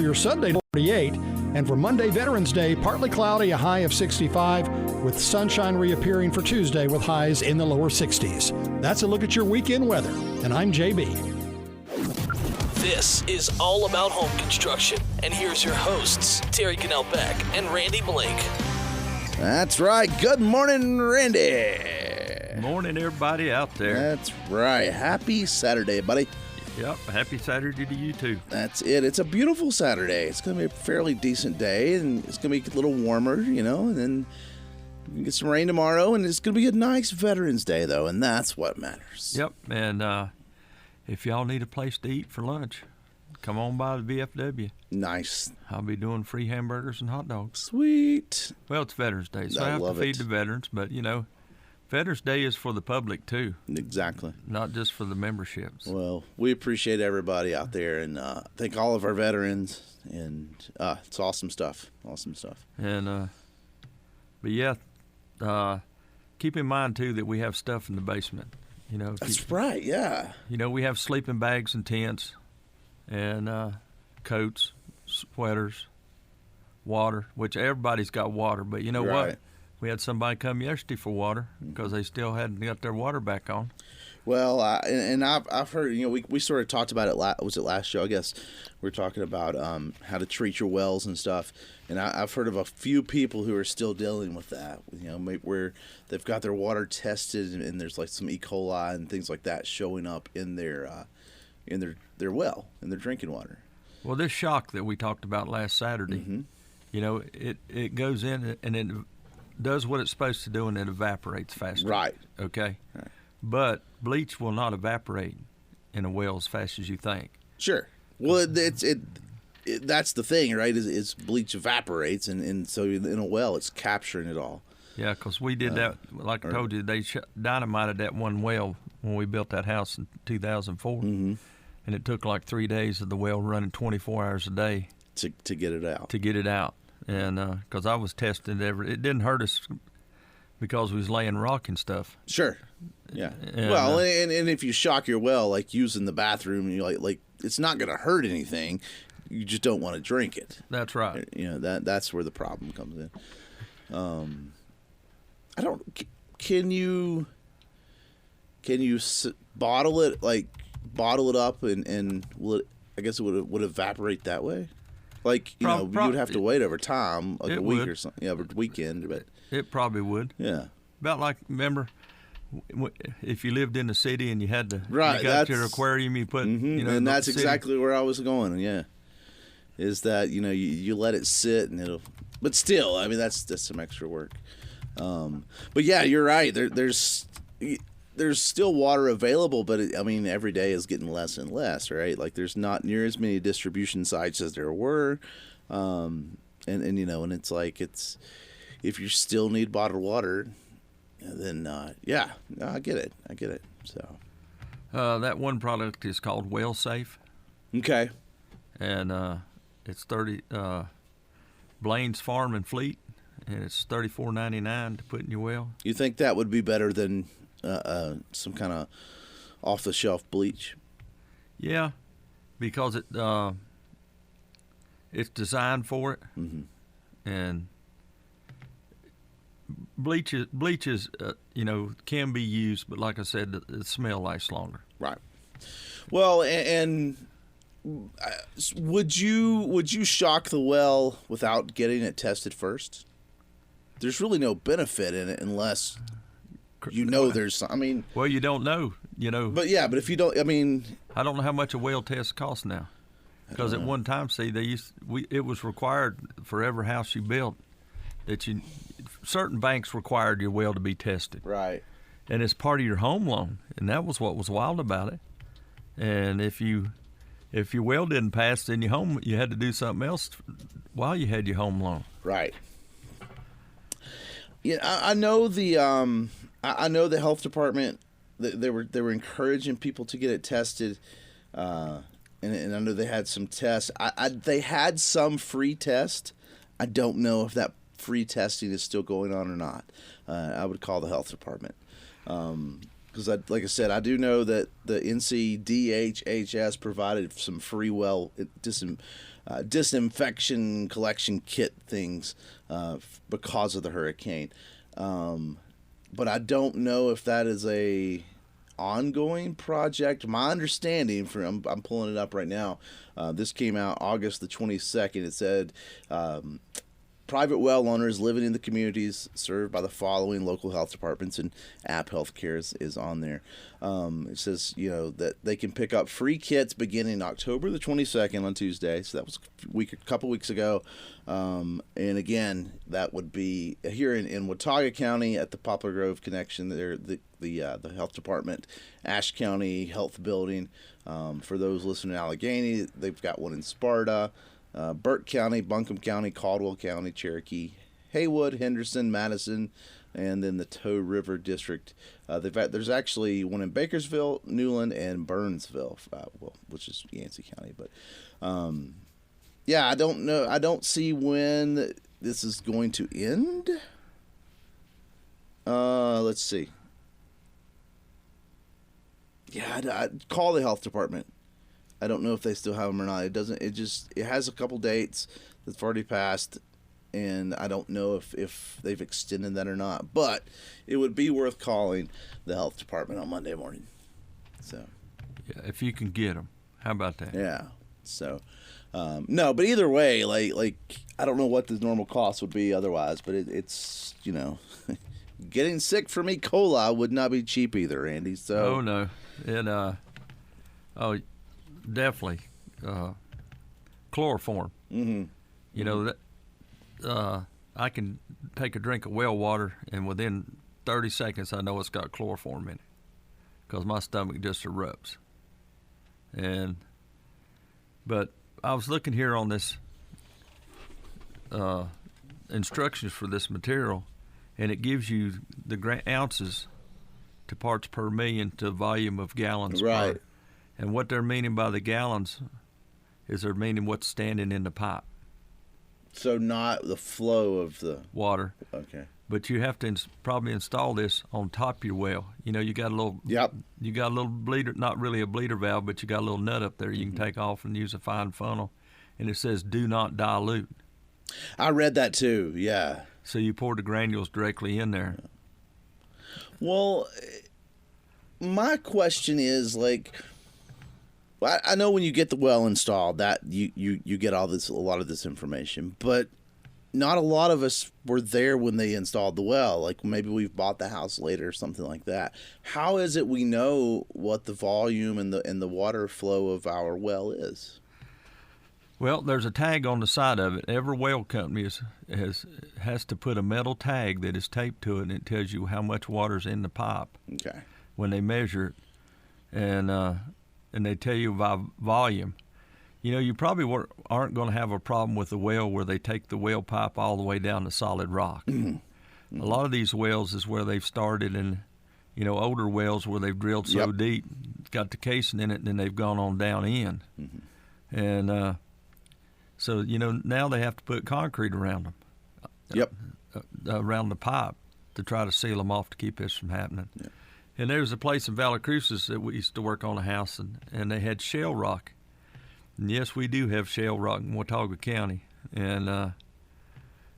your Sunday, 48. And for Monday, Veterans Day, partly cloudy, a high of 65, with sunshine reappearing for Tuesday with highs in the lower 60s. That's a look at your weekend weather. And I'm JB. This is All About Home Construction. And here's your hosts, Terry Cannell Beck and Randy Blake. That's right. Good morning, Randy. Morning, everybody out there. That's right. Happy Saturday, buddy. Yep, happy Saturday to you, too. That's it. It's a beautiful Saturday. It's going to be a fairly decent day, and it's going to be a little warmer, and then we can get some rain tomorrow, and it's going to be a nice Veterans Day, though, and that's what matters. Yep, and if y'all need a place to eat for lunch, come on by the VFW. Nice. I'll be doing free hamburgers and hot dogs. Sweet. Well, it's Veterans Day, so I have to feed the veterans, but, Veterans Day is for the public, too. Exactly. Not just for the memberships. Well, we appreciate everybody out there, and thank all of our veterans, and it's awesome stuff. Awesome stuff. And, but yeah, keep in mind, too, that we have stuff in the basement. That's right, yeah. We have sleeping bags and tents and coats, sweaters, water, which everybody's got water, but you know what? We had somebody come yesterday for water because they still hadn't got their water back on. Well, I've heard, we sort of talked about it, was it last show, I guess. We were talking about how to treat your wells and stuff. And I've heard of a few people who are still dealing with that, where they've got their water tested and there's like some E. coli and things like that showing up in their well, in their drinking water. Well, this shock that we talked about last Saturday, it goes in and it does what it's supposed to do, and it evaporates faster. Right. Okay? Right. But bleach will not evaporate in a well as fast as you think. Sure. Well, that's the thing, right, is bleach evaporates, and so in a well it's capturing it all. Yeah, because we did that, like I told you, they dynamited that one well when we built that house in 2004. Mm-hmm. And it took like 3 days of the well running 24 hours a day. To get it out. To get it out. And because I was testing it didn't hurt us because we was laying rock and stuff. Sure. Yeah. And, well, and if you shock your well, like using the bathroom, you like it's not going to hurt anything. You just don't want to drink it. That's right. That's where the problem comes in. Can you bottle it up and will it, I guess it would evaporate that way? Like, you would have to wait over time, like a week or something. Yeah, over the weekend. But it probably would. Yeah. About like, remember, if you lived in the city and you had to, right, you got your aquarium, you put, and that's exactly where I was going. Yeah, is that you let it sit and it'll, but still, I mean that's some extra work. But yeah, you're right. There's still water available, but every day is getting less and less, right? Like there's not near as many distribution sites as there were, and it's like if you still need bottled water, then I get it. So that one product is called Well Safe. Okay. And it's Blaine's Farm and Fleet, and it's $34.99 to put in your well. You think that would be better than some kind of off-the-shelf bleach? Yeah, because it's designed for it, and bleach is can be used, but like I said, the smell lasts longer. Right. Well, and would you shock the well without getting it tested first? There's really no benefit in it unless there's some. Well, you don't know, But yeah, but if you don't, I don't know how much a well test costs now, because at one time, it was required for every house you built that certain banks required your well to be tested. Right. And it's part of your home loan, and that was what was wild about it. And if your well didn't pass, then you had to do something else while you had your home loan. Right. Yeah, I know the health department. They were encouraging people to get it tested, and I know they had some tests. They had some free test. I don't know if that free testing is still going on or not. I would call the health department because, like I said, I do know that the NCDHHS provided some free well disinfection collection kit things because of the hurricane. But I don't know if that is a ongoing project. My understanding from I'm pulling it up right now. This came out August the 22nd. It said private well owners living in the communities served by the following local health departments, and App Healthcare is on there. It says, that they can pick up free kits beginning October the 22nd on Tuesday. So that was a couple weeks ago. And again, that would be here in Watauga County at the Poplar Grove Connection. There, the health department, Ashe County Health Building. For those listening in Allegheny, they've got one in Sparta. Burke County, Buncombe County, Caldwell County, Cherokee, Haywood, Henderson, Madison, and then the Toe River District. There's actually one in Bakersville, Newland, and Burnsville, which is Yancey County. But I don't know. I don't see when this is going to end. Let's see. Yeah, I'd call the health department. I don't know if they still have them or not. It has a couple dates that's already passed, and I don't know if they've extended that or not. But it would be worth calling the health department on Monday morning. So, yeah, if you can get them, how about that? Yeah. So, no, but either way, like I don't know what the normal cost would be otherwise, but it's getting sick from E. coli would not be cheap either, Andy. So, oh no, and definitely chloroform. Mm-hmm. That I can take a drink of well water, and within 30 seconds I know it's got chloroform in it because my stomach just erupts. But I was looking here on this instructions for this material, and it gives you the ounces to parts per million to volume of gallons right. per. And what they're meaning by the gallons is they're meaning what's standing in the pipe. So not the flow of the water. Okay. But you have to probably install this on top of your well. You got a little. Yep. You got a little bleeder, not really a bleeder valve, but you got a little nut up there you can take off and use a fine funnel, and it says "Do not dilute." I read that too. Yeah. So you pour the granules directly in there. Well, my question is I know when you get the well installed that you get a lot of this information, but not a lot of us were there when they installed the well. Like maybe we've bought the house later or something like that. How is it we know what the volume and the water flow of our well is? Well, there's a tag on the side of it. Every well company has to put a metal tag that is taped to it, and it tells you how much water's in the pipe. Okay. When they measure it, and they tell you by volume. You probably aren't going to have a problem with a well where they take the well pipe all the way down to solid rock. Mm-hmm. Mm-hmm. A lot of these wells is where they've started in, older wells where they've drilled so deep, got the casing in it, and then they've gone on down in. Mm-hmm. And so, now they have to put concrete around them. Yep. Around the pipe to try to seal them off to keep this from happening. Yep. And there was a place in Valley Cruces that we used to work on a house, and they had shale rock. And yes, we do have shale rock in Watauga County, and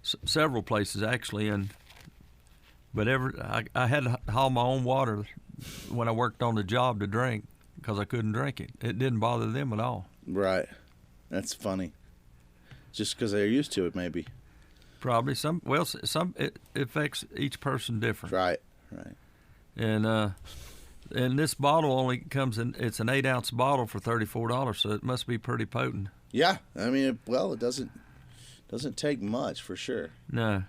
several places actually. But I had to haul my own water when I worked on the job to drink because I couldn't drink it. It didn't bother them at all. Right. That's funny. Just because they're used to it, maybe. Probably some. Well, it affects each person different. Right. Right. And this bottle only comes in. It's an 8-ounce bottle for $34, so it must be pretty potent. Yeah, I mean, it doesn't take much for sure. No.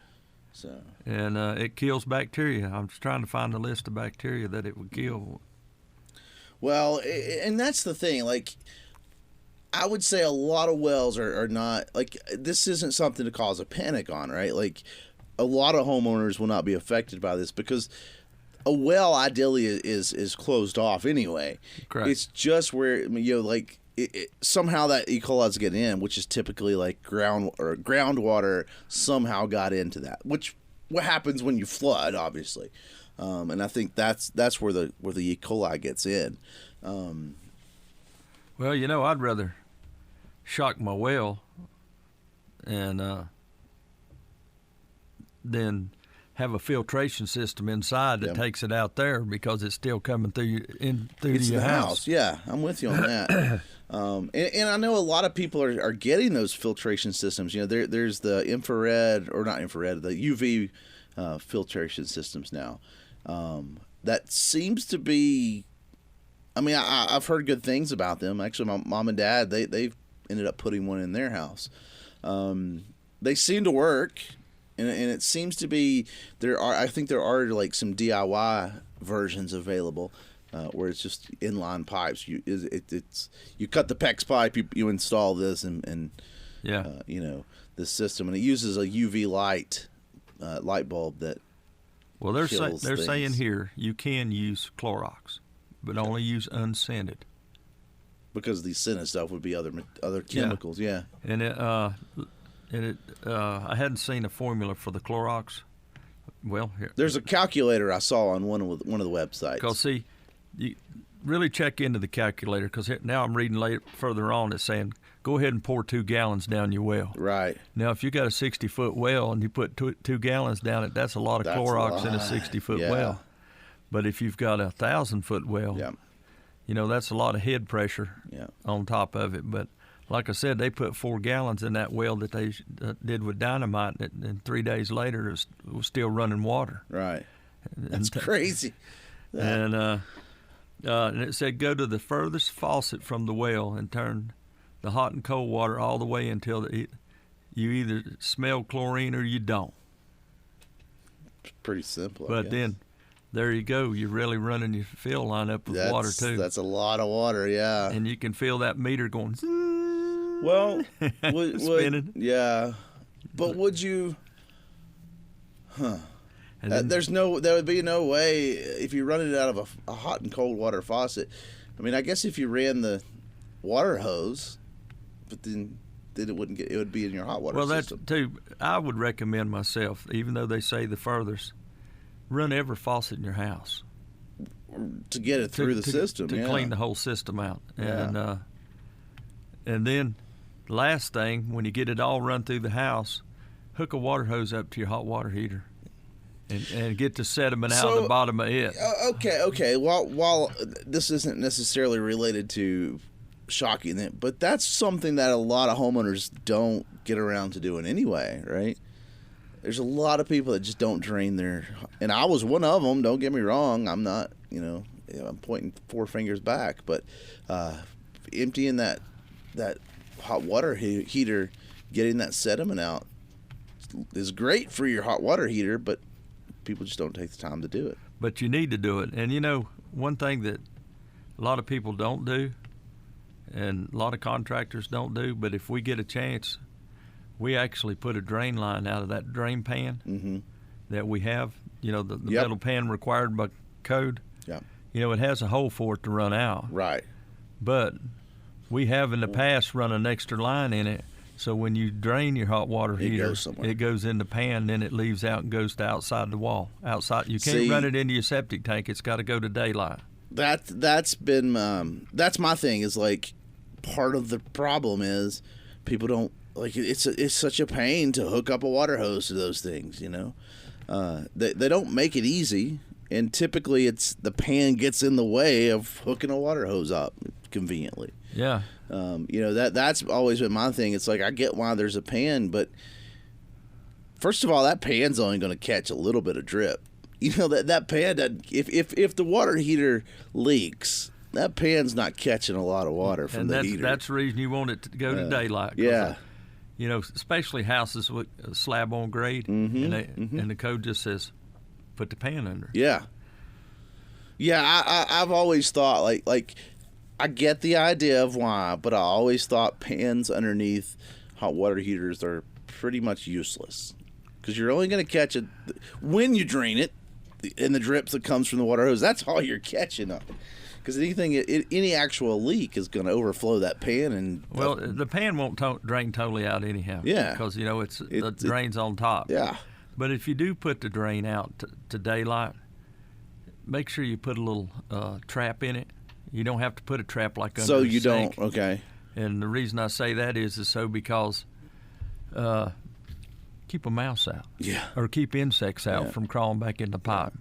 So. And it kills bacteria. I'm just trying to find a list of bacteria that it would kill. Well, and that's the thing. I would say a lot of wells are not this isn't something to cause a panic on, right? A lot of homeowners will not be affected by this because a well ideally is closed off anyway. Correct. It's just where somehow that E. coli is getting in, which is typically groundwater somehow got into that. Which what happens when you flood, obviously, and I think that's where the E. coli gets in. Well, I'd rather shock my well and then have a filtration system inside that takes it out there because it's still coming through to your house. Yeah, I'm with you on that. And I know a lot of people are getting those filtration systems. You know, there's the infrared, or not infrared, the UV filtration systems now. That seems to be, I mean, I've heard good things about them. Actually, my mom and dad, they've ended up putting one in their house. They seem to work. And it seems to be I think there are like some DIY versions available where it's just inline pipes. You cut the PEX pipe, you install this, and you know, this system, and it uses a UV light bulb that. Well, they're saying here you can use Clorox, but only use unscented. Because the scented stuff would be other chemicals, yeah. And I hadn't seen a formula for the Clorox. Well, here. There's a calculator I saw on one of the websites. Because, see, you really check into the calculator, because now I'm reading further on it's saying, go ahead and pour 2 gallons down your well. Right. Now, if you got a 60-foot well and you put 2 gallons down it, that's a lot of Clorox in a 60-foot well. But if you've got a 1,000-foot well, you know, that's a lot of head pressure on top of it. But like I said, they put 4 gallons in that well that they did with dynamite, and 3 days later it was still running water. Right. That's crazy. And it said go to the furthest faucet from the well and turn the hot and cold water all the way until you either smell chlorine or you don't. It's pretty simple. But then, there you go. You're really running your fill line up with water, too. That's a lot of water, yeah. And you can feel that meter going... Well, spinning. Yeah, but would you? There would be no way if you run it out of a hot and cold water faucet. I mean, I guess if you ran the water hose, but then it wouldn't get. It would be in your hot water system. Well, that's too. I would recommend myself, even though they say the furthest, run every faucet in your house to get it through the system to clean the whole system out, and then. Last thing, when you get it all run through the house, hook a water hose up to your hot water heater and get the sediment out of the bottom of it. Okay. While this isn't necessarily related to shocking it, but that's something that a lot of homeowners don't get around to doing anyway, right? There's a lot of people that just don't drain their, and I was one of them. Don't get me wrong. I'm not, I'm pointing 4 fingers back, but emptying that hot water heater, getting that sediment out is great for your hot water heater, but people just don't take the time to do it. But you need to do it. And one thing that a lot of people don't do, and a lot of contractors don't do, but if we get a chance, we actually put a drain line out of that drain pan that we have, the metal pan required by code. Yeah. It has a hole for it to run out. Right. But we have in the past run an extra line in it, so when you drain your hot water heater, it goes in the pan, then it leaves out and goes to outside the wall. Outside, you can't run it into your septic tank. It's got to go to daylight. That's been that's my thing. Is like part of the problem is people don't like it's such a pain to hook up a water hose to those things. They don't make it easy, and typically it's the pan gets in the way of hooking a water hose up conveniently. Yeah. That's always been my thing. It's like I get why there's a pan, but first of all, that pan's only going to catch a little bit of drip. That pan, if the water heater leaks, that pan's not catching a lot of water from the heater. That's the reason you want it to go to daylight. Yeah. Especially houses with a slab on grade, and the code just says, put the pan under. Yeah. Yeah, I've always thought like I get the idea of why, but I always thought pans underneath hot water heaters are pretty much useless because you're only going to catch it when you drain it, and the drips that comes from the water hose. That's all you're catching up. Because any actual leak is going to overflow that pan, and the pan won't drain totally out anyhow. Yeah, because the drain's on top. Yeah, but if you do put the drain out to daylight, make sure you put a little trap in it. You don't have to put a trap like under so a you sink. don't. Okay. And the reason I say that is so because keep a mouse out. Yeah. Or keep insects out from crawling back in the pipe.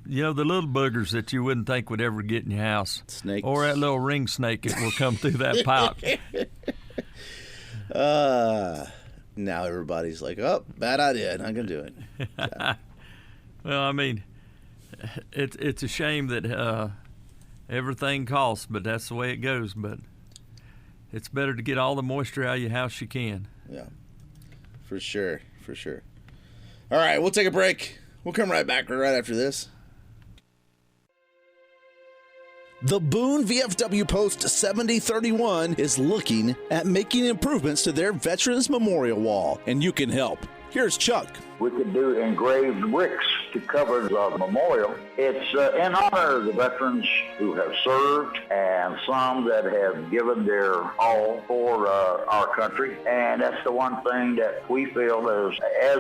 You know, the little boogers that you wouldn't think would ever get in your house. Snakes. Or that little ring snake that will come through that pipe. Now everybody's like, oh, bad idea. Not going to do it. So. Well, I mean, it's a shame that everything costs, but that's the way it goes. But it's better to get all the moisture out of your house you can. Yeah, for sure. All right, we'll take a break. We'll come right back right after this. The Boone VFW Post 7031 is looking at making improvements to their Veterans Memorial Wall, and you can help. Here's Chuck. We could do engraved bricks to cover the memorial. It's in honor of the veterans who have served and some that have given their all for our country. And that's the one thing that we feel as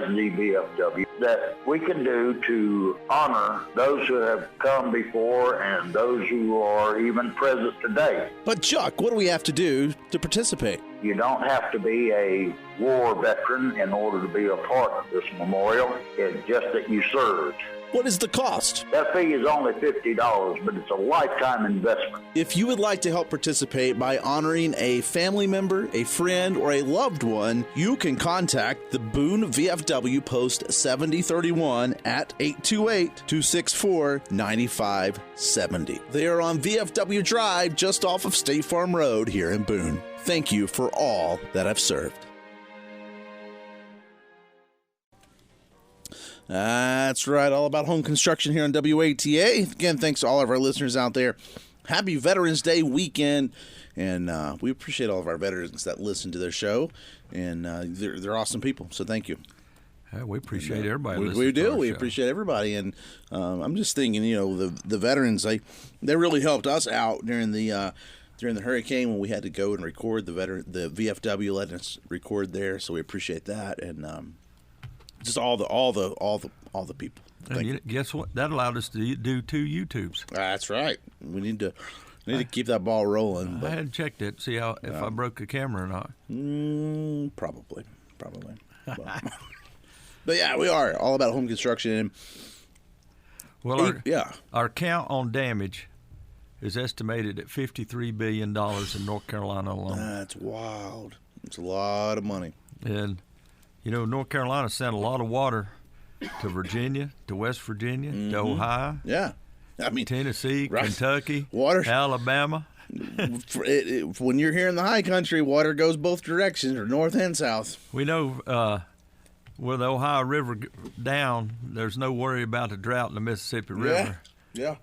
the VFW that we can do to honor those who have come before and those who are even present today. But Chuck, what do we have to do to participate? You don't have to be a war veteran in order to be a part of this memorial. It's just that you served. What is the cost? That fee is only $50, but it's a lifetime investment. If you would like to help participate by honoring a family member, a friend, or a loved one, you can contact the Boone VFW Post 7031 at 828-264-9570. They are on VFW Drive just off of State Farm Road here in Boone. Thank you for all that have served. That's right, all about home construction here on WATA. Again, thanks to all of our listeners out there. Happy Veterans Day weekend, and we appreciate all of our veterans that listen to their show, and they're awesome people, so thank you. Yeah, we appreciate everybody listening. We do. To our we show. appreciate everybody, and I'm just thinking, you know, the veterans, they really helped us out during the hurricane when we had to go and record. The VFW let us record there, so we appreciate that, and just all the people. And guess what? That allowed us to do 2 YouTubes. That's right. We need to keep that ball rolling. I But, hadn't checked it, see if I broke the camera or not. probably. But yeah, we are all about home construction. Well, Yeah. our count on damage is estimated at $53 billion in North Carolina alone. That's wild. It's a lot of money. And, you know, North Carolina sent a lot of water to Virginia, to West Virginia, to Ohio, Yeah. I mean, Tennessee, right. Kentucky, Water. Alabama. When you're here in the high country, water goes both directions, or north and south. We know with the Ohio River down, there's no worry about the drought in the Mississippi River. Yeah.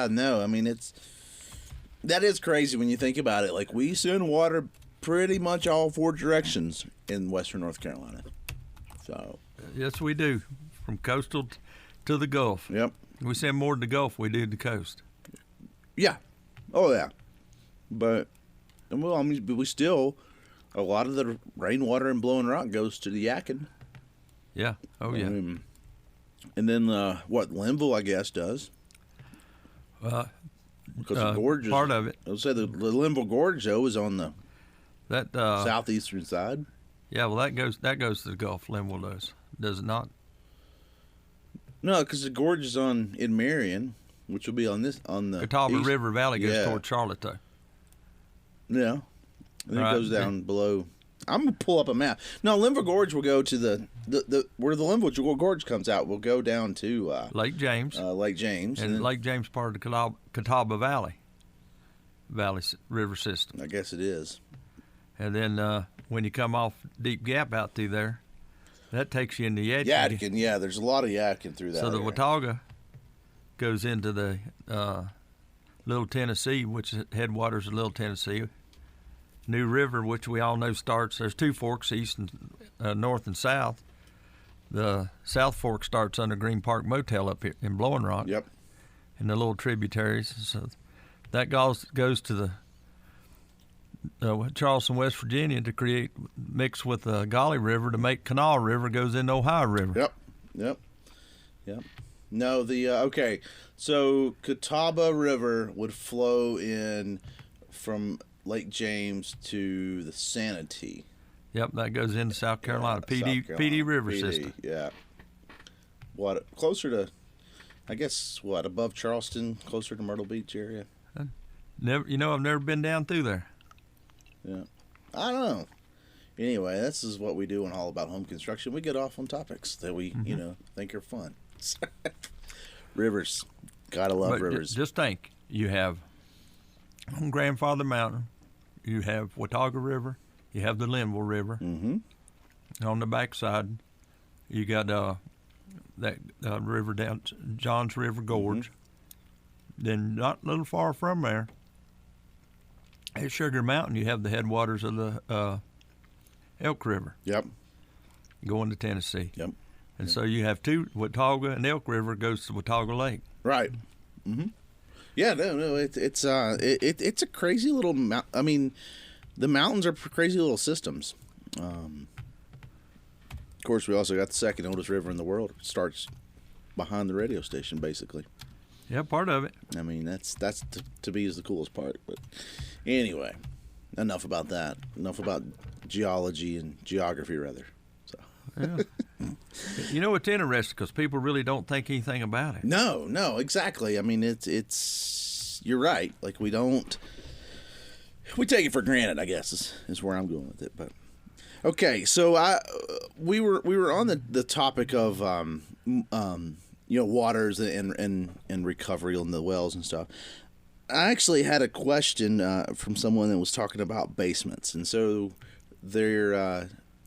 No, I mean, that is crazy when you think about it. Like, we send water pretty much all 4 directions in western North Carolina. So, Yes, we do, from coastal to the Gulf. yep. We send more to the Gulf we do to the coast. Yeah. Oh, yeah. But, well, I mean, we still, a lot of the rainwater in Blowing Rock goes to the Yadkin. Yeah. Oh, yeah. And then, Linville, I guess, does. Because the gorge is, part of it. I'll say the Linville Gorge, though, is on the That southeastern side. Yeah, well, that goes to the Gulf. Linville does it not? No, because the gorge is in Marion, which will be on the Catawba east. River Valley goes Yeah. toward Charlotte, though. Yeah, and Right. it goes down below. I'm gonna pull up a map. No, Linville Gorge will go to the where the Linville Gorge comes out. Will go down to Lake James. Lake James, and then, Lake James part of the Catawba Valley River system. I guess it is. And then when you come off Deep Gap out through there, that takes you into Yadkin. Yadkin, yeah. There's a lot of Yadkin through that. So the area. Watauga goes into the Little Tennessee, which headwaters of Little Tennessee. New River, which we all know starts, there's 2 forks, east and north and south. The South Fork starts under Green Park Motel up here in Blowing Rock. Yep. And the little tributaries. So that goes to the Charleston, West Virginia to mix with the Golly River to make Kanawha River goes into Ohio River. Yep. No, okay. So Catawba River would flow in from Lake James to the Sanity. Yep, that goes into South Carolina. PD River system. Yeah. What, closer to, I guess, above Charleston, closer to Myrtle Beach area? I've never been down through there. Yeah. I don't know. Anyway, this is what we do on All About Home Construction. We get off on topics that we, think are fun. Rivers. Gotta love rivers. Just think, you have on Grandfather Mountain, you have Watauga River, you have the Linville River. Mm-hmm. On the backside, you got that river down Johns River Gorge. Mm-hmm. Then not a little far from there, at Sugar Mountain, you have the headwaters of the Elk River. Yep. Going to Tennessee. Yep. And so you have two, Watauga and Elk River goes to Watauga Lake. Right. Mm-hmm. Yeah, no, it's a crazy little I mean, the mountains are crazy little systems. Of course, we also got the second oldest river in the world. It starts behind the radio station, basically. Yeah, part of it. I mean, that's to me is the coolest part. But anyway, enough about that. Enough about geology and geography, rather. So. Yeah. It's interesting because people really don't think anything about it. No, exactly. I mean, it's you're right. Like we take it for granted, I guess is where I'm going with it. But okay, so we were on the topic of waters and recovery on the wells and stuff. I actually had a question from someone that was talking about basements, and so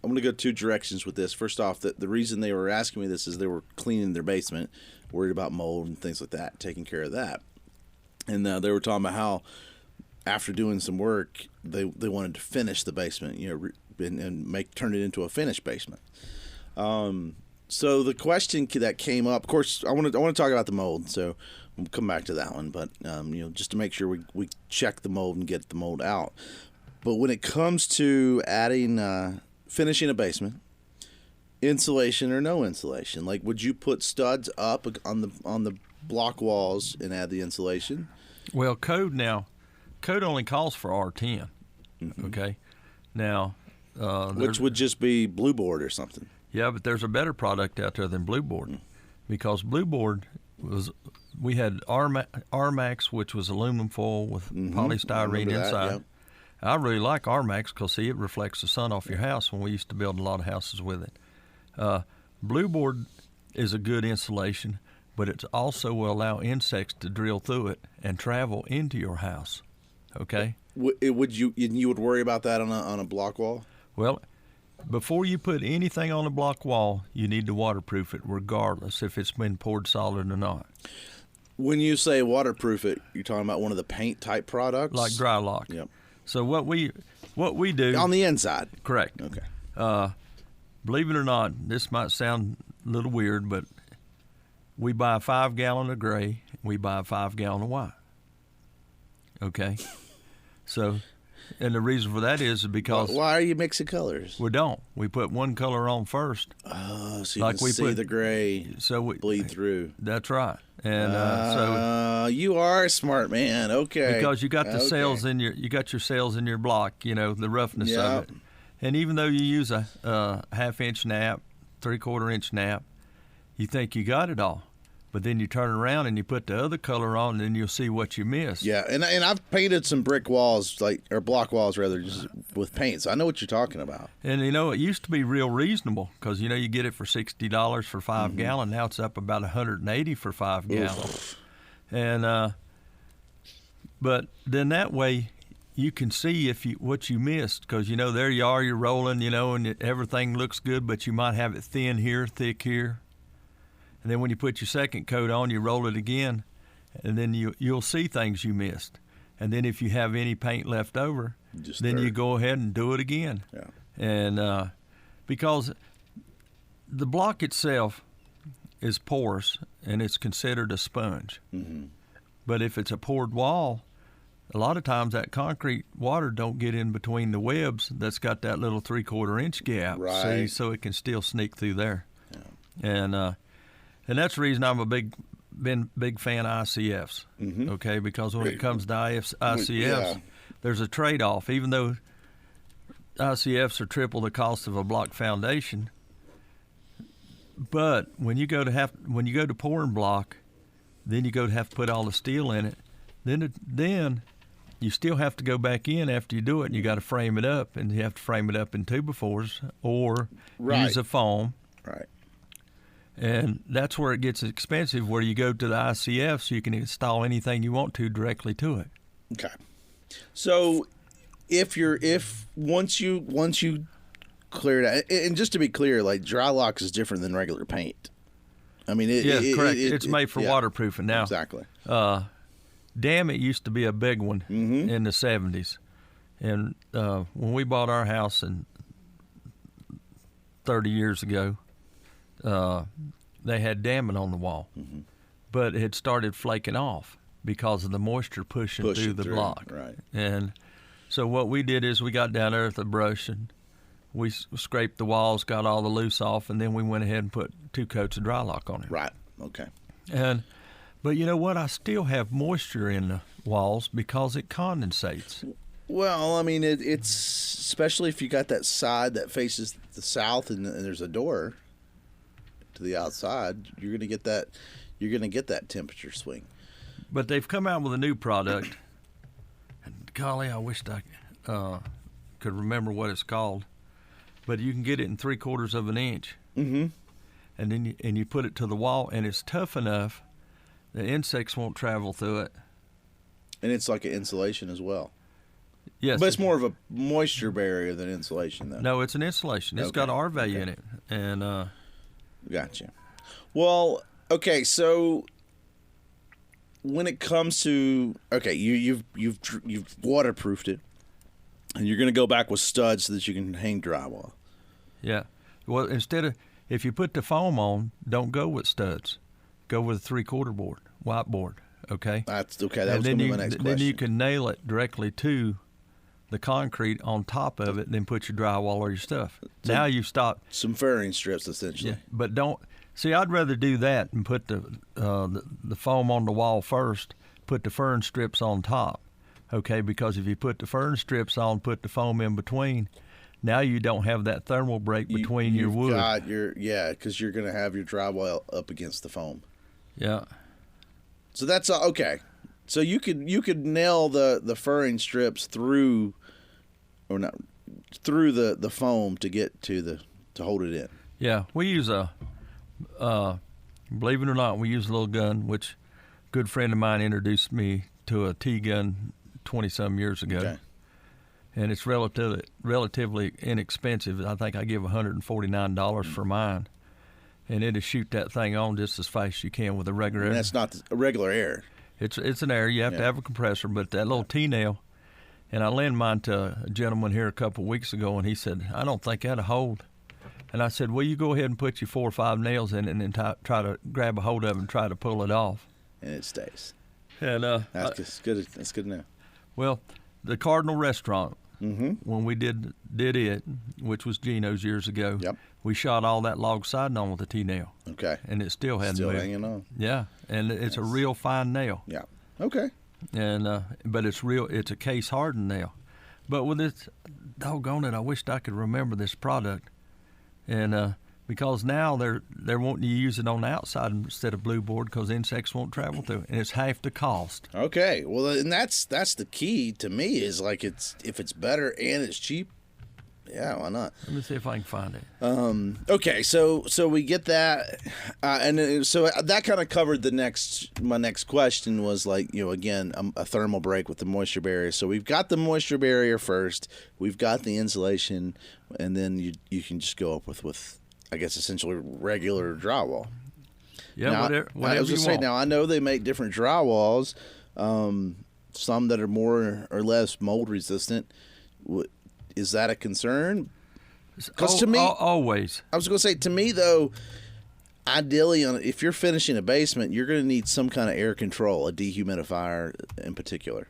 I'm going to go two directions with this. First off, the reason they were asking me this is they were cleaning their basement, worried about mold and things like that, taking care of that. And they were talking about how after doing some work, they wanted to finish the basement, and turn it into a finished basement. So the question that came up, of course, I want to talk about the mold, so we'll come back to that one. But just to make sure we check the mold and get the mold out. But when it comes to adding finishing a basement, insulation or no insulation, like would you put studs up on the block walls and add the insulation? Well, code only calls for R10. Mm-hmm. Okay, now which would just be blue board or something. Yeah, but there's a better product out there than blue board, because blue board we had Armax, which was aluminum foil with polystyrene inside. Yep. I really like Armax because, it reflects the sun off your house when we used to build a lot of houses with it. Blue board is a good insulation, but it also will allow insects to drill through it and travel into your house. Okay? Would you would worry about that on a block wall? Well, before you put anything on a block wall, you need to waterproof it regardless if it's been poured solid or not. When you say waterproof it, you're talking about one of the paint type products? Like Drylock. Yep. So what we do on the inside. Correct. Okay. Believe it or not, this might sound a little weird, but we buy a 5-gallon of gray, we buy a 5-gallon of white. Okay. So, and the reason for that is because why are you mixing colors? We don't. We put one color on first. Oh, so you can see the gray bleed through. That's right. And so you are a smart man. Okay. Because you got the cells in your cells in your block, the roughness of it. And even though you use a half-inch nap, 3/4-inch nap, you think you got it all. But then you turn around and you put the other color on, and then you'll see what you missed. Yeah, and I've painted some brick walls, or block walls rather, just with paint. So I know what you're talking about. And it used to be real reasonable because you get it for $60 for 5 gallon. Now it's up about $180 for 5 gallon. And but then that way you can see what you missed, because there you are, you're rolling, and everything looks good, but you might have it thin here, thick here. And then when you put your second coat on, you roll it again, and then you'll see things you missed. And then if you have any paint left over, then you go ahead and do it again. Yeah. And because the block itself is porous and it's considered a sponge. Mm-hmm. But if it's a poured wall, a lot of times that concrete water don't get in between the webs that's got that little 3/4-inch gap. Right. See, so it can still sneak through there. Yeah. And that's the reason I'm been big fan of ICFs, okay? Because when it comes to ICFs, there's a trade-off. Even though ICFs are triple the cost of a block foundation, but when you go to pouring block, then you go to have to put all the steel in it. Then you still have to go back in after you do it, and you got to frame it up, and you have to frame it up in 2x4s or use a foam. Right. And that's where it gets expensive, where you go to the ICF so you can install anything you want to directly to it. Okay. So once you clear it, and just to be clear, like dry lock is different than regular paint. I mean, correct. It's made for waterproofing now. Exactly. Damn, it used to be a big one in the 70s. And when we bought our house 30 years ago, they had damming on the wall. But it had started flaking off because of the moisture pushing through the block. Right. And so what we did is we got down there with a brush and we scraped the walls, got all the loose off, and then we went ahead and put 2 coats of dry lock on it. Right. Okay. But you know what? I still have moisture in the walls because it condensates. Well, I mean, it's especially if you got that side that faces the south and there's a door to the outside, you're going to get that. You're going to get that temperature swing. But they've come out with a new product. And golly, I wished I could remember what it's called. But you can get it in 3/4 of an inch. Mm-hmm. And then you put it to the wall, and it's tough enough that insects won't travel through it. And it's like an insulation as well. Yes. But it's more of a moisture barrier than insulation, though. No, it's an insulation. It's got R value in it. And gotcha. Well, okay, so when it comes to you've waterproofed it, and you're going to go back with studs so that you can hang drywall. Yeah. Well, if you put the foam on, don't go with studs. Go with a 3/4 board, white board. Okay. That's okay. That was going to be my next question. Then you can nail it directly to the concrete on top of it, then put your drywall or your stuff. So now you've stopped. Some furring strips, essentially. Yeah, but don't. See, I'd rather do that and put the foam on the wall first, put the fern strips on top, okay? Because if you put the fern strips on, put the foam in between, now you don't have that thermal break between your wood. Because you're going to have your drywall up against the foam. Yeah. So that's okay. So you could nail the furring strips through the foam to get to hold it in. Yeah, we use believe it or not, we use a little gun, which a good friend of mine introduced me to a T-gun 20-some years ago. Okay. And it's relatively inexpensive. I think I give $149 for mine. And it'll shoot that thing on just as fast as you can with a regular air. And that's not a regular air. It's an air. You have to have a compressor, but that little T-nail, and I lent mine to a gentleman here a couple of weeks ago, and he said, I don't think that'll hold. And I said, well, you go ahead and put your 4 or 5 nails in it and then try to grab a hold of it and try to pull it off. And it stays. And that's good. That's good now. Well, the Cardinal Restaurant, when we did it, which was Gino's years ago, we shot all that log siding on with a T-nail. Okay. And it still hadn't moved. Still hanging on. Yeah, and it's a real fine nail. Yeah. Okay. And but it's a case hardened nail. But with this, doggone it, I wished I could remember this product. And because now they're wanting you to use it on the outside instead of blue board because insects won't travel through it, and it's half the cost. Okay, well, and that's the key to me is like if it's better and it's cheap, yeah, why not? Let me see if I can find it. Okay, so we get that, and so that kind of covered my next question was like, again, a thermal break with the moisture barrier. So we've got the moisture barrier first, we've got the insulation, and then you can just go up with I guess essentially regular drywall. Yeah, now, whatever I was just saying. Now I know they make different drywalls, some that are more or less mold resistant. Is that a concern? Because to me, always. I was going to say, to me though, ideally, if you're finishing a basement, you're going to need some kind of air control, a dehumidifier in particular.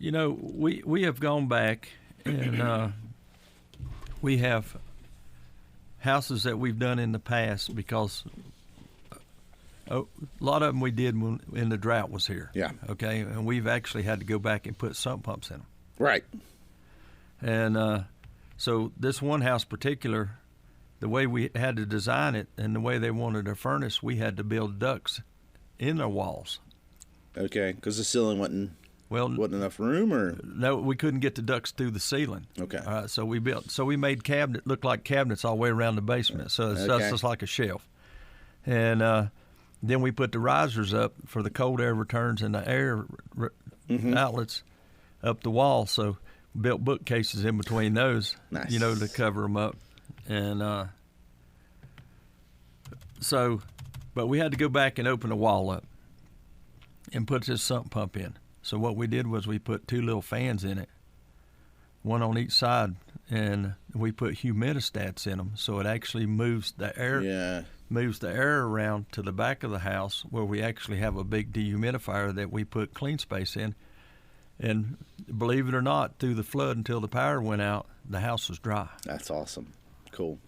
We have gone back and we have houses that we've done in the past because a lot of them we did when the drought was here. Yeah. Okay, and we've actually had to go back and put sump pumps in them. Right. And so this one house particular, the way we had to design it and the way they wanted a furnace, we had to build ducts in the walls. Okay, because the ceiling wasn't enough room, or no, we couldn't get the ducts through the ceiling. Okay. So we made look like cabinets all the way around the basement. So it's just like a shelf. And then we put the risers up for the cold air returns and the air outlets up the wall. So we built bookcases in between those, nice. To cover them up. And but we had to go back and open the wall up and put this sump pump in. So what we did was we put 2 little fans in it, one on each side, and we put humidistats in them, so it actually moves the air. Yeah. Moves the air around to the back of the house, where we actually have a big dehumidifier that we put clean space in. And believe it or not, through the flood until the power went out, the house was dry. That's awesome. Cool.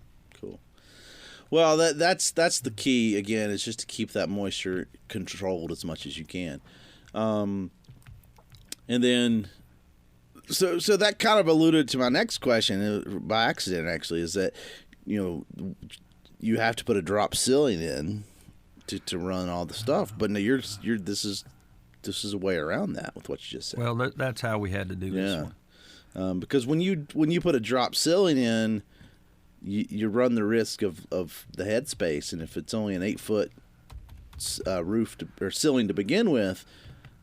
Well, that's the key again, is just to keep that moisture controlled as much as you can. And then so that kind of alluded to my next question by accident, actually, is that you have to put a drop ceiling in to run all the stuff, but no, this is a way around that with what you just said. Well, that's how we had to do this one. Because when you put a drop ceiling in, you run the risk of the headspace, and if it's only an 8-foot roof or ceiling to begin with,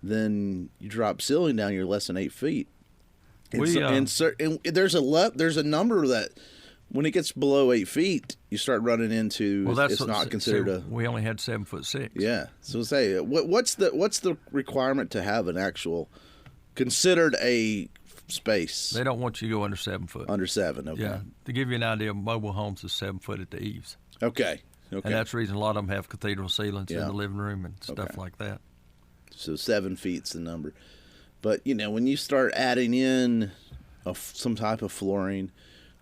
then you drop ceiling down, you're less than 8 feet. And there's a number that when it gets below 8 feet, you start running into. Well, it's not considered we only had 7'6". Yeah. So say, what's the requirement to have an actual considered a space? They don't want you to go under 7 foot. Under 7. Okay. Yeah. To give you an idea, mobile homes is 7 foot at the eaves. Okay. And that's the reason a lot of them have cathedral ceilings in the living room and stuff like that. So 7 feet's the number. But when you start adding in some type of flooring,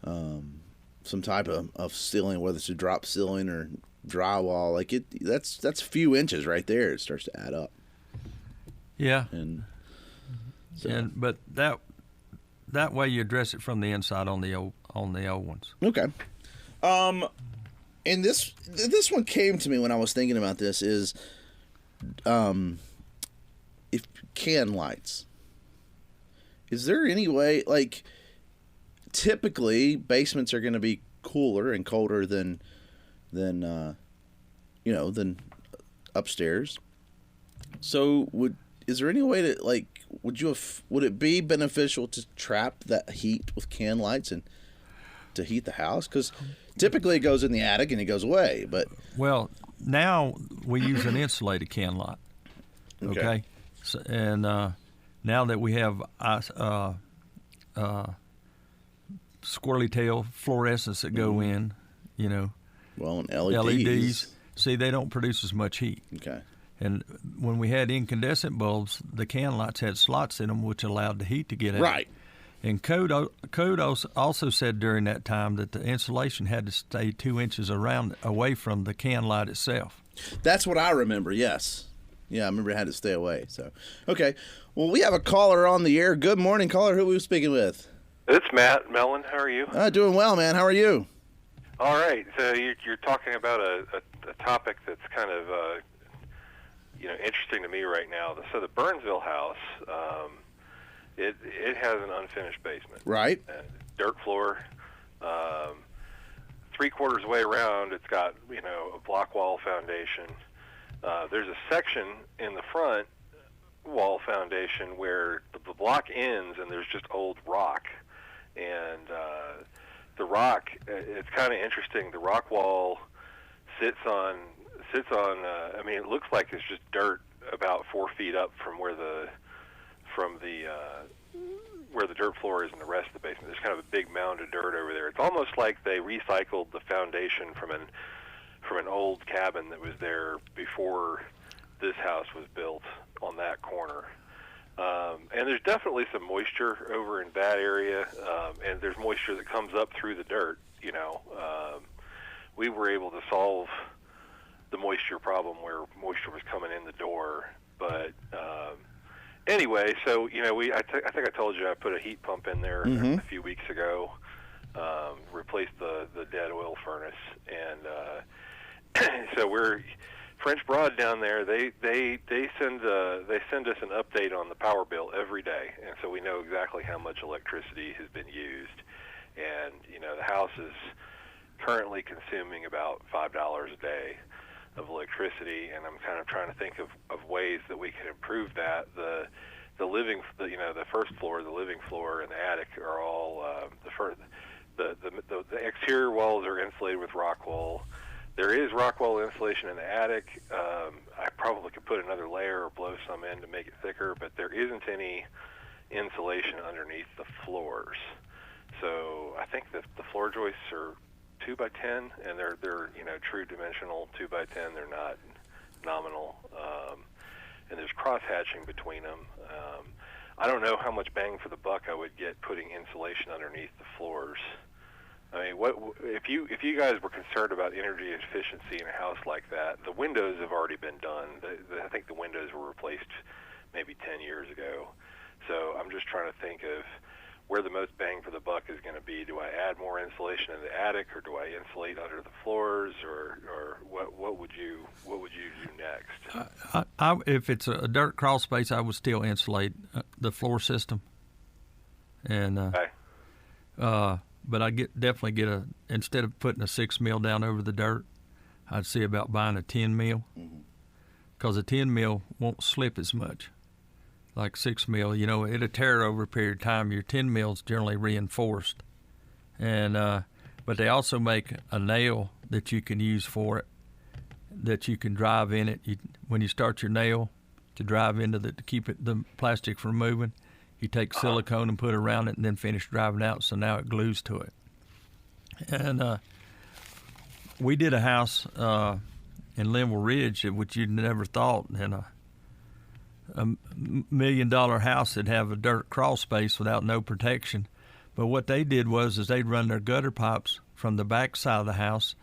some type of ceiling, whether it's a drop ceiling or drywall, that's a few inches right there. It starts to add up. Yeah. But that way you address it from the inside on the old ones. Okay. And this one came to me when I was thinking about this is, if can lights. Is there any way, typically basements are going to be cooler and colder than upstairs. So is there any way to would it be beneficial to trap that heat with can lights and to heat the house? Because typically it goes in the attic and it goes away. But now we use an insulated can light. Okay. So, and now that we have squirrely tail fluorescents that go in, well, and LEDs. See, they don't produce as much heat. Okay. And when we had incandescent bulbs, the can lights had slots in them, which allowed the heat to get out. Right. And code also said during that time that the insulation had to stay 2 inches away from the can light itself. That's what I remember. Yes. Yeah, I remember it had to stay away. So, okay. Well, we have a caller on the air. Good morning, caller. Who are we speaking with? It's Matt Mellon. How are you? Doing well, man. How are you? All right. So you're talking about a topic that's kind of interesting to me right now. So the Burnsville house, it has an unfinished basement. Right. Dirt floor. 3/4 way around, it's got a block wall foundation. There's a section in the front wall foundation where the block ends and there's just old rock. And the rock, it's kind of interesting. The rock wall sits on. It looks like it's just dirt about 4 feet up from where the dirt floor is in the rest of the basement. There's kind of a big mound of dirt over there. It's almost like they recycled the foundation from an old cabin that was there before this house was built on that corner. And there's definitely some moisture over in that area, and there's moisture that comes up through the dirt. We were able to solve the moisture problem where moisture was coming in the door, but Anyway, so I think I told you I put a heat pump in there a few weeks ago, replaced the dead oil furnace, and so we're French Broad down there. They send us an update on the power bill every day, and so we know exactly how much electricity has been used. And the house is currently consuming about $5 a day of electricity, and I'm kind of trying to think of ways that we can improve that. The first floor, the living floor, and the attic are all the exterior walls are insulated with rock wool. There is rock wool insulation in the attic. I probably could put another layer or blow some in to make it thicker, but there isn't any insulation underneath the floors. So I think that the floor joists are 2x10, and they're true dimensional 2x10. They're not nominal, and there's cross hatching between them. I don't know how much bang for the buck I would get putting insulation underneath the floors. I mean, what if you guys were concerned about energy efficiency in a house like that? The windows have already been done. I think the windows were replaced maybe 10 years ago. So I'm just trying to think of where the most bang for the buck is going to be. Do I add more insulation in the attic, or do I insulate under the floors, or what would you do next? If it's a dirt crawl space, I would still insulate the floor system, and okay. But I definitely get instead of putting a 6 mil down over the dirt, I'd see about buying a 10 mil, because a 10 mil won't slip as much. Like 6 mil, it'll tear over a period of time. Your 10 mil's generally reinforced, and but they also make a nail that you can use for it, that you can drive in it. When you start your nail to drive into to keep the plastic from moving, you take silicone and put it around it, and then finish driving out. So now it glues to it. And we did a house in Linville Ridge, which you'd never thought, and a $1 million house that'd have a dirt crawl space without no protection. But what they did was they'd run their gutter pipes from the back side of the house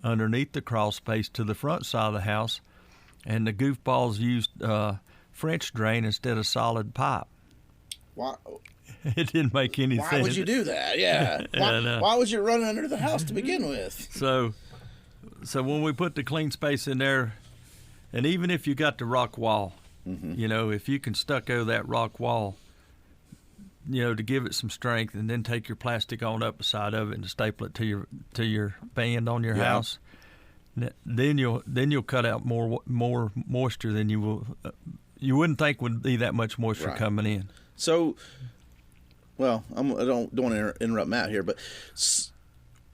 underneath the crawl space to the front side of the house, and the goofballs used French drain instead of solid pipe. Why? It didn't make any sense. Why would you do that? Yeah. Why was you running under the house to begin with? So when we put the clean space in there, and even if you got the rock wall, if you can stucco that rock wall, to give it some strength, and then take your plastic on up the side of it and staple it to your band on your house, then you'll cut out more moisture than you wouldn't think would be that much moisture coming in. So, well, I don't want to interrupt Matt here, but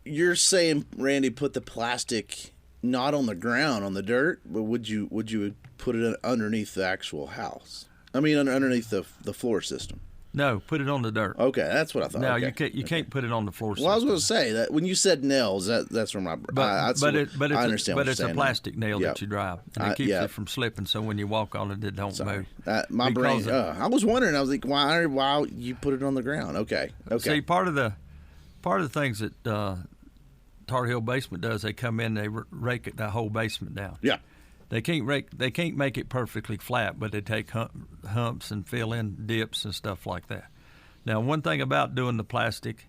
you're saying, Randy, put the plastic not on the ground, on the dirt, but would you put it underneath the actual house? I mean, underneath the floor system. No, put it on the dirt. Okay, that's what I thought. No, okay. you can't put it on the floor system. Well, I was going to say that when you said nails, that's from my. I understand. But it's a now. plastic nail that you drive, and it keeps it from slipping. So when you walk on it, it don't move. My brain. I was wondering. I was like, why you put it on the ground? Okay. See, part of the things that Tar Heel Basement does, they come in, they rake the whole basement down. Yeah. They can't make it perfectly flat, but they take humps and fill in dips and stuff like that. Now, one thing about doing the plastic,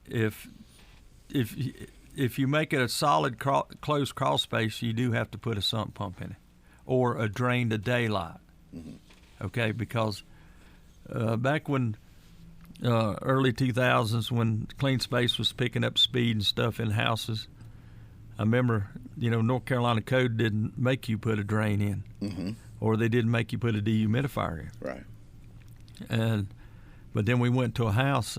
if you make it a solid closed crawl space, you do have to put a sump pump in it, or a drain to daylight. Okay, because back when early 2000s, when clean space was picking up speed and stuff in houses, I remember, North Carolina code didn't make you put a drain in, or they didn't make you put a dehumidifier in. Right. But then we went to a house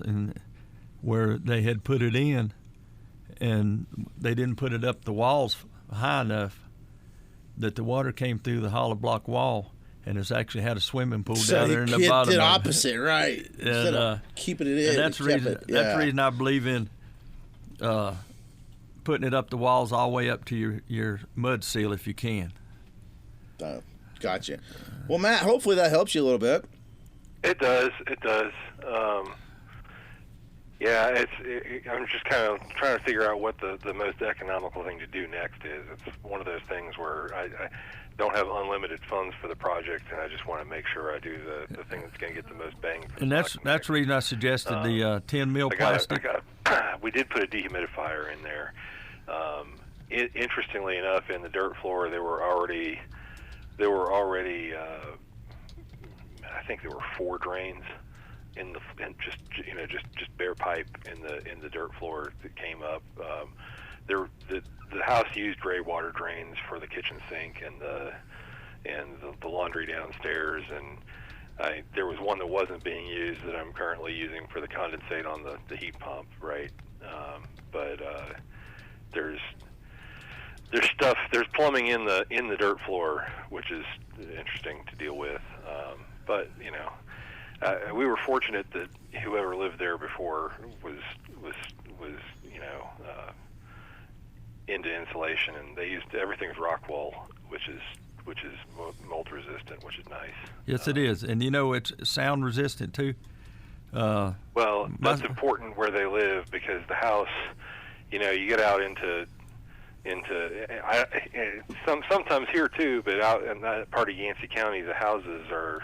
where they had put it in, and they didn't put it up the walls high enough that the water came through the hollow block wall, and it's actually had a swimming pool down there in the bottom. Did opposite, right? Instead of keeping it in. And that's the reason I believe in putting it up the walls all the way up to your mud seal if you can. Gotcha. Well, Matt, hopefully that helps you a little bit. It does. Yeah, I'm just kind of trying to figure out what the most economical thing to do next is. It's one of those things where I don't have unlimited funds for the project, and I just want to make sure I do the thing that's going to get the most bang for the buck. And that's the reason I suggested the 10 mil plastic. We did put a dehumidifier in there. Interestingly enough, in the dirt floor, there were already I think there were 4 drains in just bare pipe in the dirt floor that came up. The house used gray water drains for the kitchen sink and the laundry downstairs, and there was one that wasn't being used that I'm currently using for the condensate on the heat pump, right? But there's plumbing in the dirt floor, which is interesting to deal with. But we were fortunate that whoever lived there before was into insulation, and they used everything's rock wool, which is mold resistant, which is nice. Yes, it is, and it's sound resistant too. Well, that's important where they live, because the house, you get out into sometimes here too, but out in that part of Yancey County, the houses are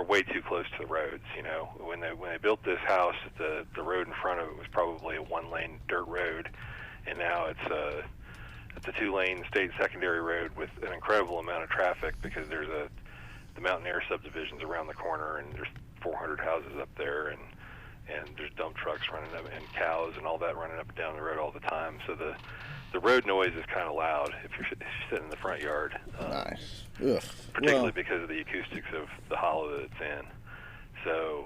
way too close to the roads. When they built this house, the road in front of it was probably a 1-lane dirt road, and now it's a 2-lane state secondary road with an incredible amount of traffic, because there's the Mountain Air subdivisions around the corner, and there's 400 houses up there, and there's dump trucks running up, and cows and all that running up and down the road all the time. So the road noise is kind of loud if you're sitting in the front yard. Nice. Ugh. Particularly because of the acoustics of the hollow that it's in. So,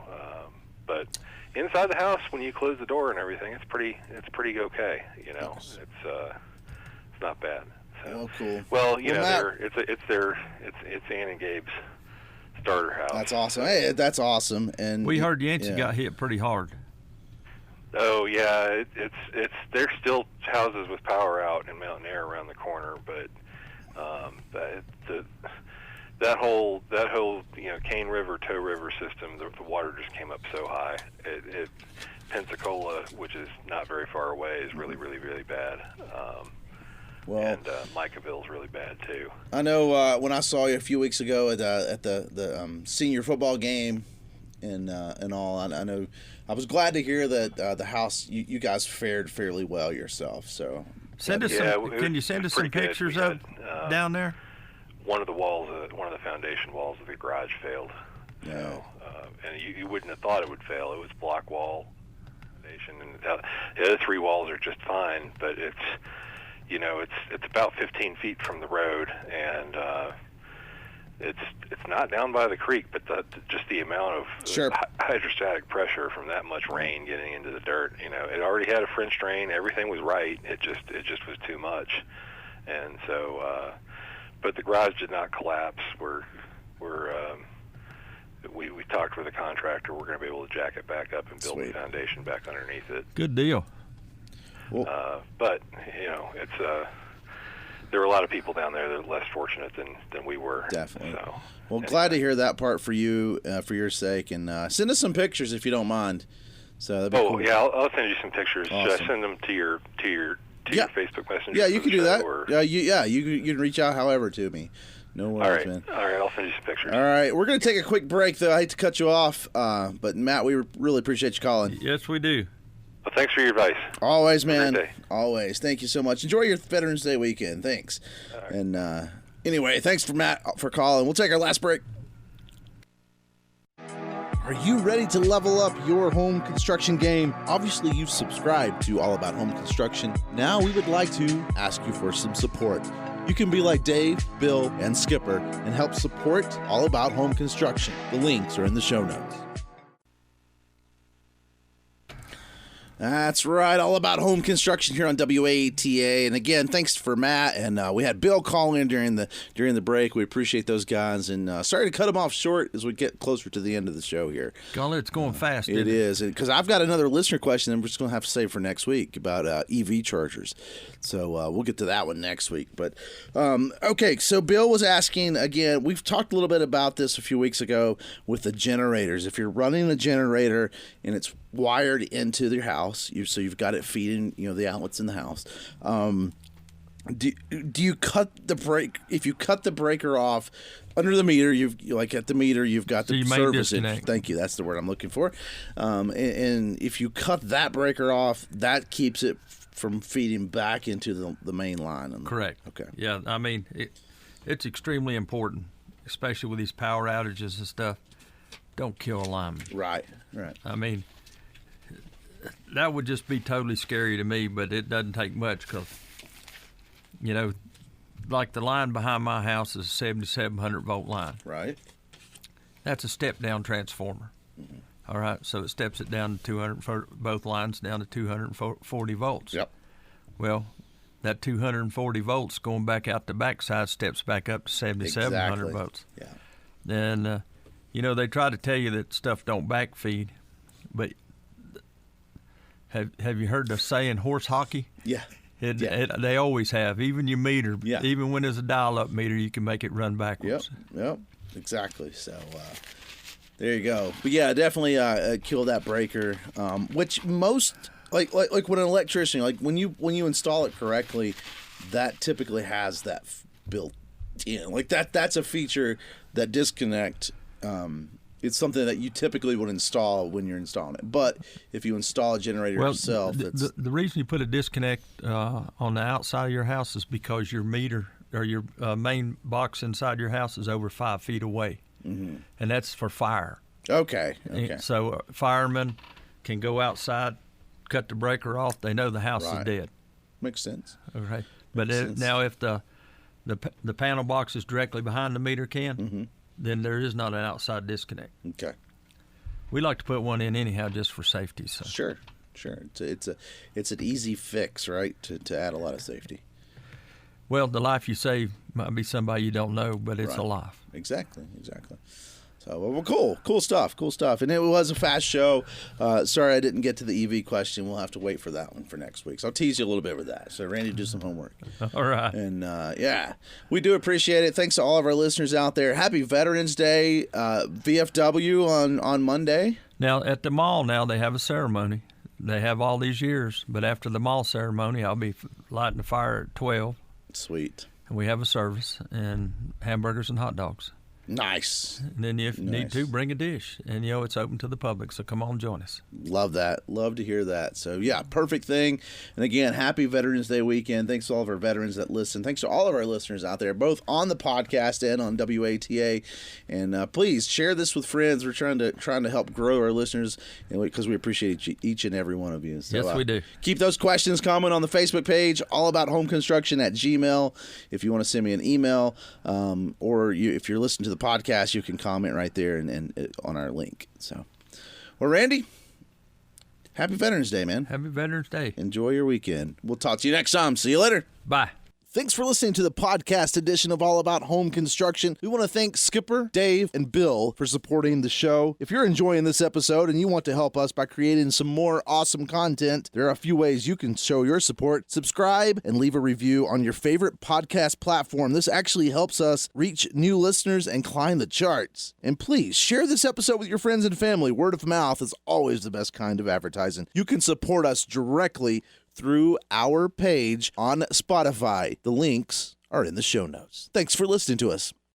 but inside the house, when you close the door and everything, it's pretty okay. Nice. It's not bad. So, oh, cool. Well, it's Ann and Gabe's starter house. That's awesome. Hey, that's awesome. And we heard Yancey got hit pretty hard. Oh yeah, there's still houses with power out in Mountain Air around the corner, but that whole Cane River, Tow River system, the water just came up so high. Pensacola, which is not very far away, is really, really, really bad. And Micaville's really bad too. I know when I saw you a few weeks ago at the senior football game and all, I know I was glad to hear that the house you guys fared fairly well yourself. So can you send us some pictures of down there? One of the walls, one of the foundation walls of the garage failed. Yeah. So, and you wouldn't have thought it would fail. It was block wall foundation, and the other 3 walls are just fine. But it's about 15 feet from the road, and it's not down by the creek, but just the amount of hydrostatic pressure from that much rain getting into the dirt. It already had a French drain. Everything was right. It just was too much, and so. But the garage did not collapse. We talked with the contractor. We're going to be able to jack it back up and build the foundation back underneath it. Good deal. But it's there were a lot of people down there that are less fortunate than we were. Definitely. So, well, glad to hear that part for you, for your sake, and send us some pictures if you don't mind. So that'd be cool. Yeah, I'll send you some pictures. Awesome. Should I send them to your your Facebook Messenger? Yeah, you can do that. Or? You can reach out however to me. No worries, man. All right, I'll send you some pictures. All right, we're going to take a quick break, though. I hate to cut you off, but Matt, we really appreciate you calling. Yes, we do. Well, thanks for your advice. Always, man. Have a great day. Always. Thank you so much. Enjoy your Veterans Day weekend. Thanks. Right. And anyway, thanks for Matt for calling. We'll take our last break. Are you ready to level up your home construction game? Obviously, you've subscribed to All About Home Construction. Now we would like to ask you for some support. You can be like Dave, Bill, and Skipper and help support All About Home Construction. The links are in the show notes. That's right, All About Home Construction here on WATA. And again, thanks for Matt. And we had Bill call in during the break. We appreciate those guys. And sorry to cut them off short as we get closer to the end of the show here. Golly, it's going fast. It is. Because I've got another listener question that we're just going to have to save for next week about EV chargers. So we'll get to that one next week. But okay, so Bill was asking, again, we've talked a little bit about this a few weeks ago with the generators. If you're running a generator and it's wired into your house. So you've got it feeding, the outlets in the house. Do you cut the break? If you cut the breaker off under the meter, at the meter, you've got the service. Thank you. That's the word I'm looking for. And if you cut that breaker off, that keeps it from feeding back into the main line. Correct. Okay. Yeah, I mean, it's extremely important, especially with these power outages and stuff. Don't kill a lineman. Right. I mean, that would just be totally scary to me, but it doesn't take much because, like the line behind my house is a 7,700 volt line. Right. That's a step down transformer. Mm-hmm. All right, so it steps it down to 200 for both lines down to 240 volts. Yep. Well, that 240 volts going back out the backside steps back up to 7,700 volts. Yeah. And they try to tell you that stuff don't backfeed, but have you heard the saying horse hockey? Yeah. They always have. Even your meter, even when there's a dial-up meter, you can make it run backwards. Yep, exactly. So there you go. But yeah, definitely kill that breaker. Which most like when an electrician, like when you install it correctly, that typically has that built in. Like that's a feature that disconnect. It's something that you typically would install when you're installing it. But if you install a generator yourself, the reason you put a disconnect on the outside of your house is because your meter or your main box inside your house is over 5 feet away, and that's for fire. Okay. So firemen can go outside, cut the breaker off. They know the house is dead. Makes sense. Okay. But now if the panel box is directly behind the meter can, then there is not an outside disconnect. Okay. We like to put one in anyhow just for safety. So. Sure. It's an easy fix, right, to add a lot of safety. Well, the life you save might be somebody you don't know, but it's a life. Exactly. So, well, cool stuff. And it was a fast show. Sorry I didn't get to the EV question. We'll have to wait for that one for next week. So I'll tease you a little bit with that. So Randy, do some homework. All right. And we do appreciate it. Thanks to all of our listeners out there. Happy Veterans Day, VFW on Monday. Now at the mall, they have a ceremony. They have all these years, but after the mall ceremony, I'll be lighting the fire at 12. Sweet. And we have a service and hamburgers and hot dogs. Nice. And then if you need to, bring a dish. And, it's open to the public, so come on, join us. Love that. Love to hear that. So, yeah, perfect thing. And, again, happy Veterans Day weekend. Thanks to all of our veterans that listen. Thanks to all of our listeners out there, both on the podcast and on WATA. And please share this with friends. We're trying to help grow our listeners because we appreciate each and every one of you. So, yes, we do. Keep those questions coming on the Facebook page, allabouthomeconstruction@gmail. If you want to send me an email or if you're listening to the podcast, you can comment right there and on our link. So, well, Randy, happy Veterans Day, man. Happy Veterans Day. Enjoy your weekend. We'll talk to you next time. See you later. Bye. Thanks for listening to the podcast edition of All About Home Construction. We want to thank Skipper, Dave, and Bill for supporting the show. If you're enjoying this episode and you want to help us by creating some more awesome content, there are a few ways you can show your support. Subscribe and leave a review on your favorite podcast platform. This actually helps us reach new listeners and climb the charts. And please share this episode with your friends and family. Word of mouth is always the best kind of advertising. You can support us directly through our page on Spotify. The links are in the show notes. Thanks for listening to us.